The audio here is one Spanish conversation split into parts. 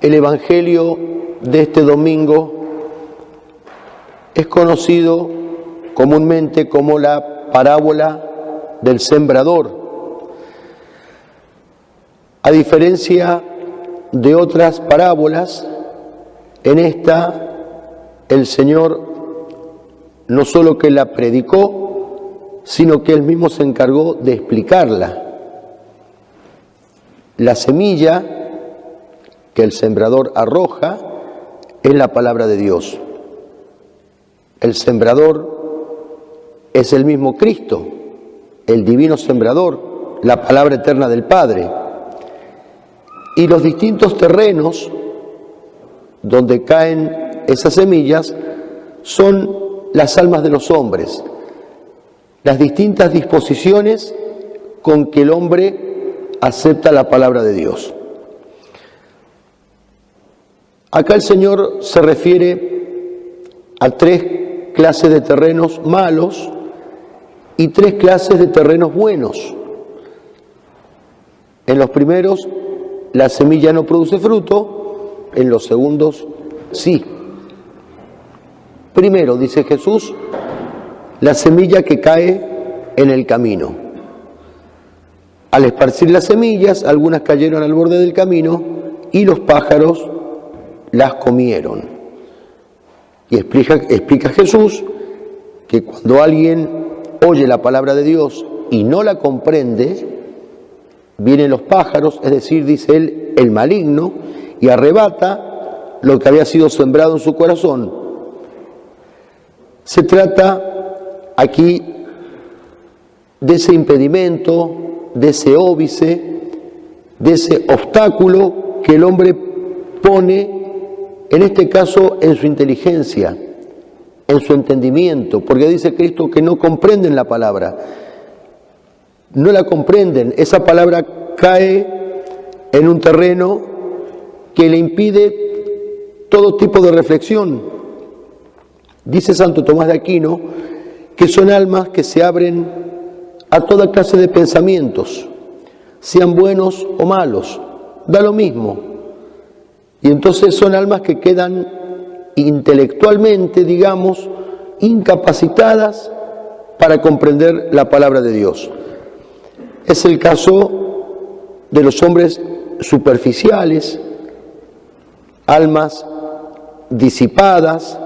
El Evangelio de este domingo es conocido comúnmente como la parábola del sembrador. A diferencia de otras parábolas, en esta el Señor no solo que la predicó, sino que Él mismo se encargó de explicarla. La semilla que el sembrador arroja es la palabra de Dios. El sembrador es el mismo Cristo, el divino sembrador, la palabra eterna del Padre. Y los distintos terrenos donde caen esas semillas son las almas de los hombres, las distintas disposiciones con que el hombre acepta la palabra de Dios. Acá el Señor se refiere a 3 clases de terrenos malos y 3 clases de terrenos buenos. En los primeros, la semilla no produce fruto, en los segundos, sí. Primero, dice Jesús, la semilla que cae en el camino. Al esparcir las semillas, algunas cayeron al borde del camino y los pájaros las comieron. Y explica Jesús que cuando alguien oye la palabra de Dios y no la comprende, vienen los pájaros, es decir, dice él, el maligno, y arrebata lo que había sido sembrado en su corazón. Se trata aquí de ese impedimento, de ese óbice, de ese obstáculo que el hombre pone, en este caso, en su inteligencia, en su entendimiento, porque dice Cristo que no comprenden la palabra, no la comprenden, esa palabra cae en un terreno que le impide todo tipo de reflexión. Dice Santo Tomás de Aquino que son almas que se abren a toda clase de pensamientos, sean buenos o malos, da lo mismo. Y entonces son almas que quedan intelectualmente, digamos, incapacitadas para comprender la palabra de Dios. Es el caso de los hombres superficiales, almas disipadas,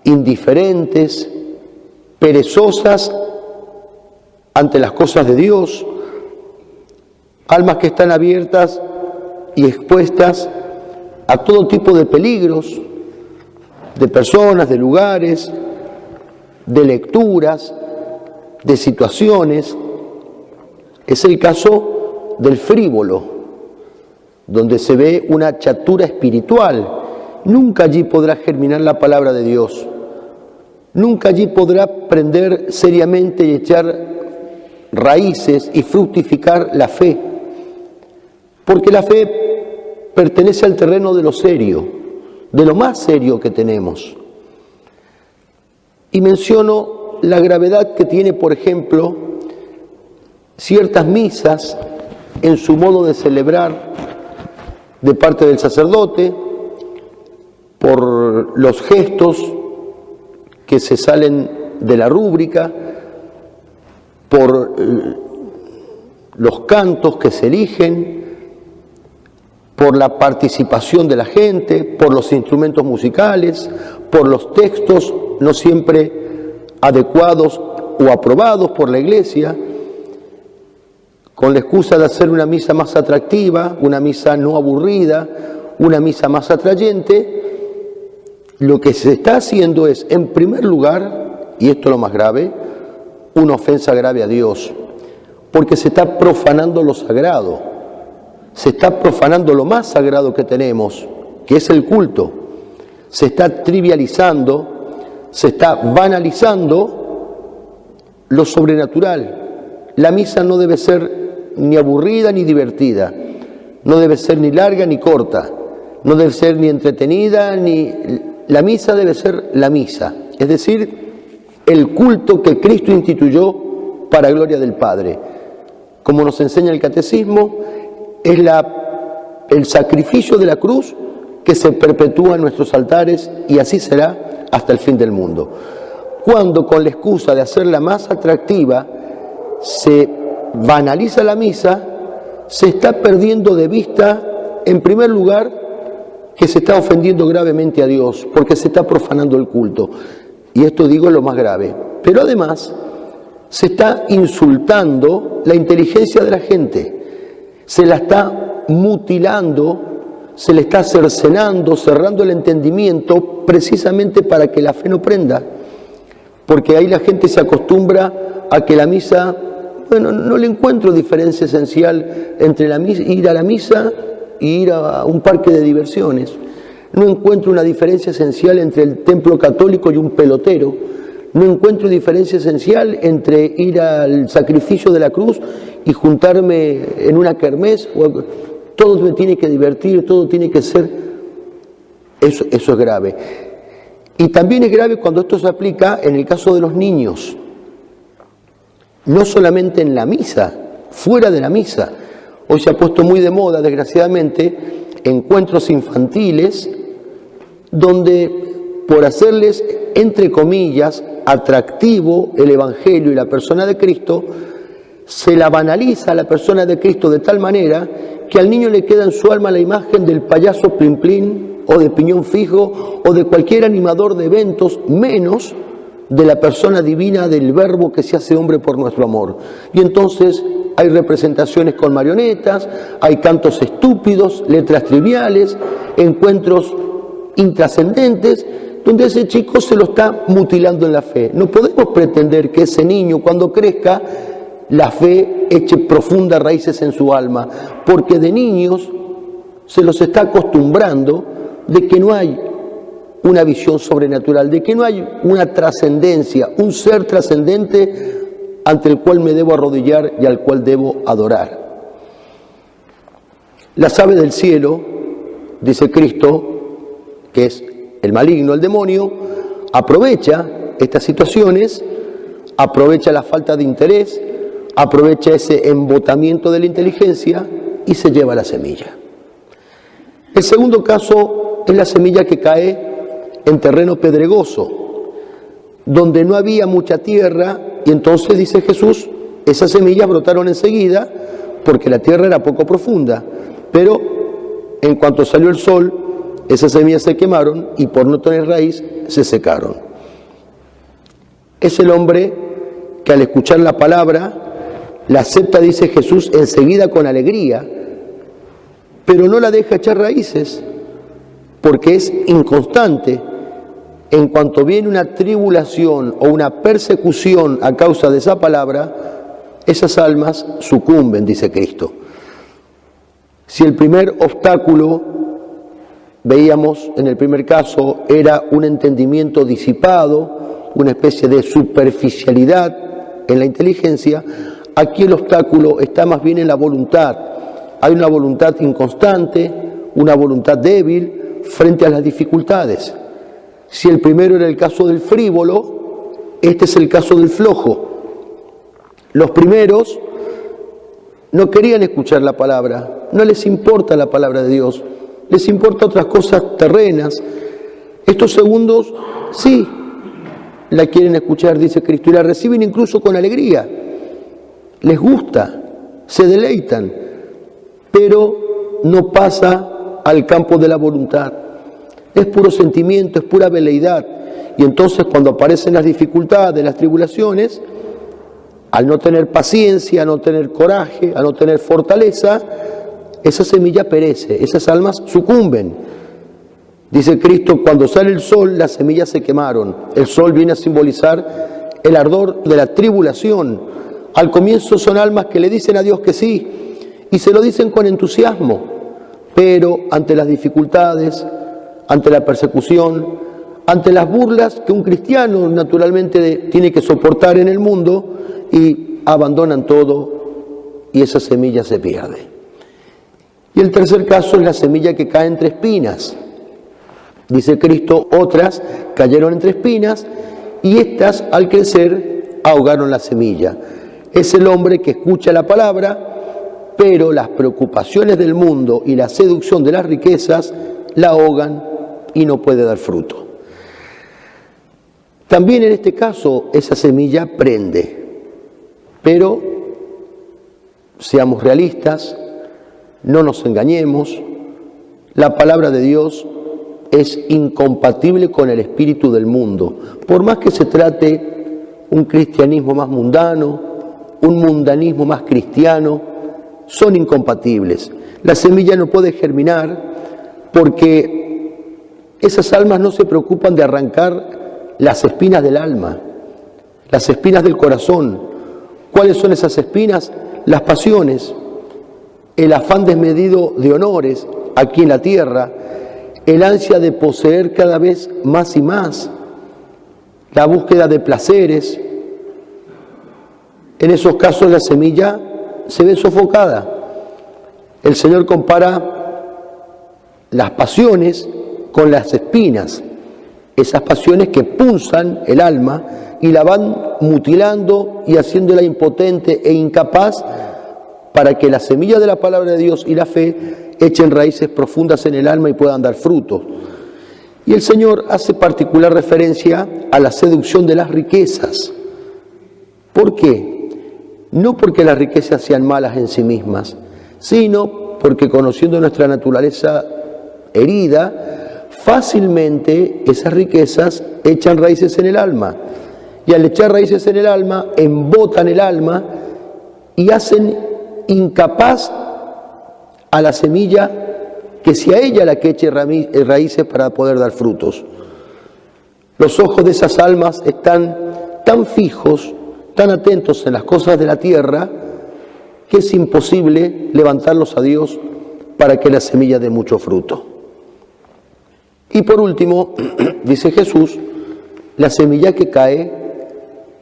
indiferentes, perezosas ante las cosas de Dios, almas que están abiertas y expuestas a todo tipo de peligros, de personas, de lugares, de lecturas, de situaciones. Es el caso del frívolo, donde se ve una chatura espiritual. Nunca allí podrá germinar la palabra de Dios. Nunca allí podrá prender seriamente y echar raíces y fructificar la fe. Porque la fe pertenece al terreno de lo serio, de lo más serio que tenemos. Y menciono la gravedad que tiene, por ejemplo, ciertas misas en su modo de celebrar de parte del sacerdote, por los gestos que se salen de la rúbrica, por los cantos que se eligen, por la participación de la gente, por los instrumentos musicales, por los textos no siempre adecuados o aprobados por la Iglesia, con la excusa de hacer una misa más atractiva, una misa no aburrida, una misa más atrayente. Lo que se está haciendo es, en primer lugar, y esto es lo más grave, una ofensa grave a Dios, porque se está profanando lo sagrado, se está profanando lo más sagrado que tenemos, que es el culto, se está trivializando, se está banalizando lo sobrenatural. La misa no debe ser ni aburrida ni divertida, no debe ser ni larga ni corta, no debe ser ni entretenida ni... La misa debe ser la misa, es decir, el culto que Cristo instituyó para gloria del Padre. Como nos enseña el Catecismo, es la el sacrificio de la cruz que se perpetúa en nuestros altares y así será hasta el fin del mundo. Cuando con la excusa de hacerla más atractiva se banaliza la misa, se está perdiendo de vista, en primer lugar, que se está ofendiendo gravemente a Dios, porque se está profanando el culto. Y esto digo es lo más grave. Pero además, se está insultando la inteligencia de la gente, se la está mutilando, se le está cercenando, cerrando el entendimiento, precisamente para que la fe no prenda. Porque ahí la gente se acostumbra a que la misa, bueno, no le encuentro diferencia esencial entre ir a la misa y ir a un parque de diversiones. No encuentro una diferencia esencial entre el templo católico y un pelotero. No encuentro diferencia esencial entre ir al sacrificio de la cruz y juntarme en una kermés. Todo me tiene que divertir, todo tiene que ser. Eso es grave. Y también es grave cuando esto se aplica en el caso de los niños. No solamente en la misa, fuera de la misa. Hoy se ha puesto muy de moda, desgraciadamente, encuentros infantiles donde, por hacerles, entre comillas, atractivo el Evangelio y la persona de Cristo, se la banaliza a la persona de Cristo de tal manera que al niño le queda en su alma la imagen del payaso Plin Plin o de Piñón Fijo o de cualquier animador de eventos, menos de la persona divina del Verbo que se hace hombre por nuestro amor. Y entonces hay representaciones con marionetas, hay cantos estúpidos, letras triviales, encuentros intrascendentes, donde ese chico se lo está mutilando en la fe. No podemos pretender que ese niño, cuando crezca, la fe eche profundas raíces en su alma, porque de niños se los está acostumbrando de que no hay una visión sobrenatural, de que no hay una trascendencia, un ser trascendente ante el cual me debo arrodillar y al cual debo adorar. Las aves del cielo, dice Cristo, que es el maligno, el demonio, aprovecha estas situaciones, aprovecha la falta de interés, aprovecha ese embotamiento de la inteligencia y se lleva la semilla. El segundo caso es la semilla que cae en terreno pedregoso, donde no había mucha tierra, y entonces, dice Jesús, esas semillas brotaron enseguida porque la tierra era poco profunda, pero en cuanto salió el sol, esas semillas se quemaron y por no tener raíz se secaron. Es el hombre que al escuchar la palabra la acepta, dice Jesús, enseguida con alegría, pero no la deja echar raíces porque es inconstante. En cuanto viene una tribulación o una persecución a causa de esa palabra, esas almas sucumben, dice Cristo. Si el primer obstáculo, veíamos en el primer caso, era un entendimiento disipado, una especie de superficialidad en la inteligencia, aquí el obstáculo está más bien en la voluntad. Hay una voluntad inconstante, una voluntad débil frente a las dificultades. Si el primero era el caso del frívolo, este es el caso del flojo. Los primeros no querían escuchar la palabra, no les importa la palabra de Dios, les importa otras cosas terrenas. Estos segundos sí la quieren escuchar, dice Cristo, y la reciben incluso con alegría. Les gusta, se deleitan, pero no pasa al campo de la voluntad. Es puro sentimiento, es pura veleidad. Y entonces cuando aparecen las dificultades, las tribulaciones, al no tener paciencia, a no tener coraje, a no tener fortaleza, esa semilla perece, esas almas sucumben. Dice Cristo, cuando sale el sol, las semillas se quemaron. El sol viene a simbolizar el ardor de la tribulación. Al comienzo son almas que le dicen a Dios que sí, y se lo dicen con entusiasmo, pero ante las dificultades, ante la persecución, ante las burlas que un cristiano naturalmente tiene que soportar en el mundo, y abandonan todo y esa semilla se pierde. Y el tercer caso es la semilla que cae entre espinas. Dice Cristo, otras cayeron entre espinas y estas al crecer ahogaron la semilla. Es el hombre que escucha la palabra, pero las preocupaciones del mundo y la seducción de las riquezas la ahogan y no puede dar fruto. También en este caso esa semilla prende, pero seamos realistas, no nos engañemos, la palabra de Dios es incompatible con el espíritu del mundo. Por más que se trate un cristianismo más mundano, un mundanismo más cristiano, son incompatibles. La semilla no puede germinar porque esas almas no se preocupan de arrancar las espinas del alma, las espinas del corazón. ¿Cuáles son esas espinas? Las pasiones, el afán desmedido de honores aquí en la tierra, el ansia de poseer cada vez más y más, la búsqueda de placeres. En esos casos la semilla se ve sofocada. El Señor compara las pasiones con las espinas, esas pasiones que punzan el alma y la van mutilando y haciéndola impotente e incapaz para que la semilla de la palabra de Dios y la fe echen raíces profundas en el alma y puedan dar frutos. Y el Señor hace particular referencia a la seducción de las riquezas. ¿Por qué? No porque las riquezas sean malas en sí mismas, sino porque conociendo nuestra naturaleza herida, fácilmente esas riquezas echan raíces en el alma. Y al echar raíces en el alma, embotan el alma y hacen incapaz a la semilla que sea ella la que eche raíces para poder dar frutos. Los ojos de esas almas están tan fijos, tan atentos en las cosas de la tierra, que es imposible levantarlos a Dios para que la semilla dé mucho fruto. Y por último, dice Jesús, la semilla que cae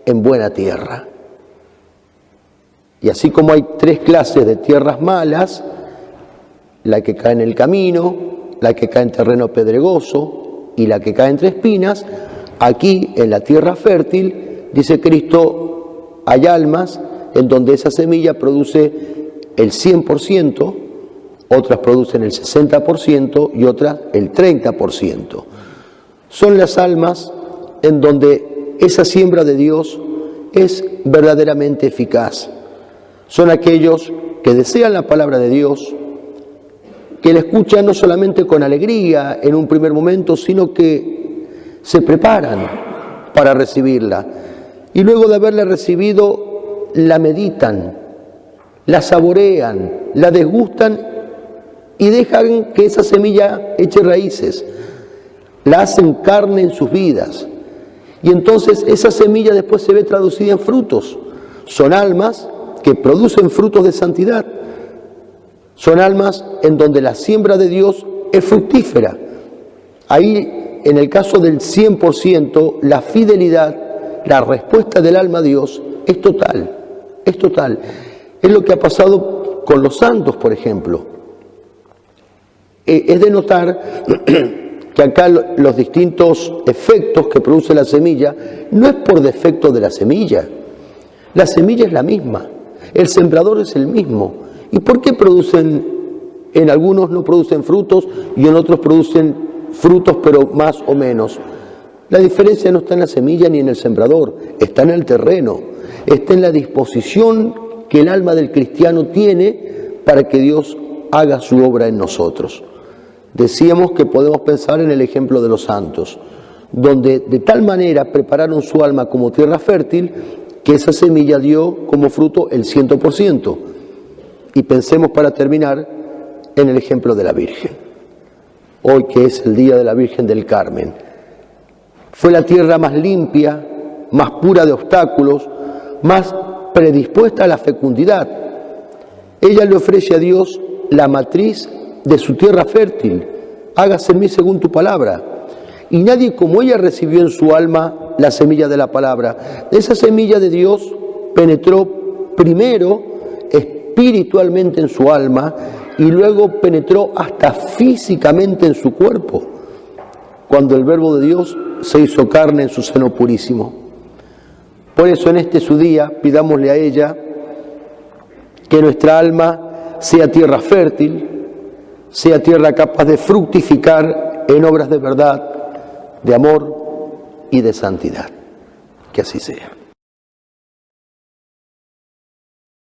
en buena tierra. Y así como hay tres clases de tierras malas, la que cae en el camino, la que cae en terreno pedregoso y la que cae entre espinas, aquí en la tierra fértil, dice Cristo, hay almas en donde esa semilla produce el 100%, otras producen el 60% y otras el 30%. Son las almas en donde esa siembra de Dios es verdaderamente eficaz. Son aquellos que desean la palabra de Dios, que la escuchan no solamente con alegría en un primer momento, sino que se preparan para recibirla. Y luego de haberla recibido, la meditan, la saborean, la desgustan y dejan que esa semilla eche raíces. La hacen carne en sus vidas. Y entonces esa semilla después se ve traducida en frutos. Son almas que producen frutos de santidad. Son almas en donde la siembra de Dios es fructífera. Ahí, en el caso del 100%, la fidelidad, la respuesta del alma a Dios es total, es total. Es lo que ha pasado con los santos, por ejemplo. Es de notar que acá los distintos efectos que produce la semilla no es por defecto de la semilla. La semilla es la misma, el sembrador es el mismo. ¿Y por qué en algunos no producen frutos y en otros producen frutos pero más o menos? La diferencia no está en la semilla ni en el sembrador, está en el terreno, está en la disposición que el alma del cristiano tiene para que Dios haga su obra en nosotros. Decíamos que podemos pensar en el ejemplo de los santos, donde de tal manera prepararon su alma como tierra fértil que esa semilla dio como fruto el 100%. Y pensemos para terminar en el ejemplo de la Virgen. Hoy que es el día de la Virgen del Carmen. Fue la tierra más limpia, más pura de obstáculos, más predispuesta a la fecundidad. Ella le ofrece a Dios la matriz de su tierra fértil. Hágase en mí según tu palabra. Y nadie como ella recibió en su alma la semilla de la palabra. Esa semilla de Dios penetró primero espiritualmente en su alma y luego penetró hasta físicamente en su cuerpo, cuando el Verbo de Dios se hizo carne en su seno purísimo. Por eso en este su día pidámosle a ella que nuestra alma sea tierra fértil, sea tierra capaz de fructificar en obras de verdad, de amor y de santidad. Que así sea.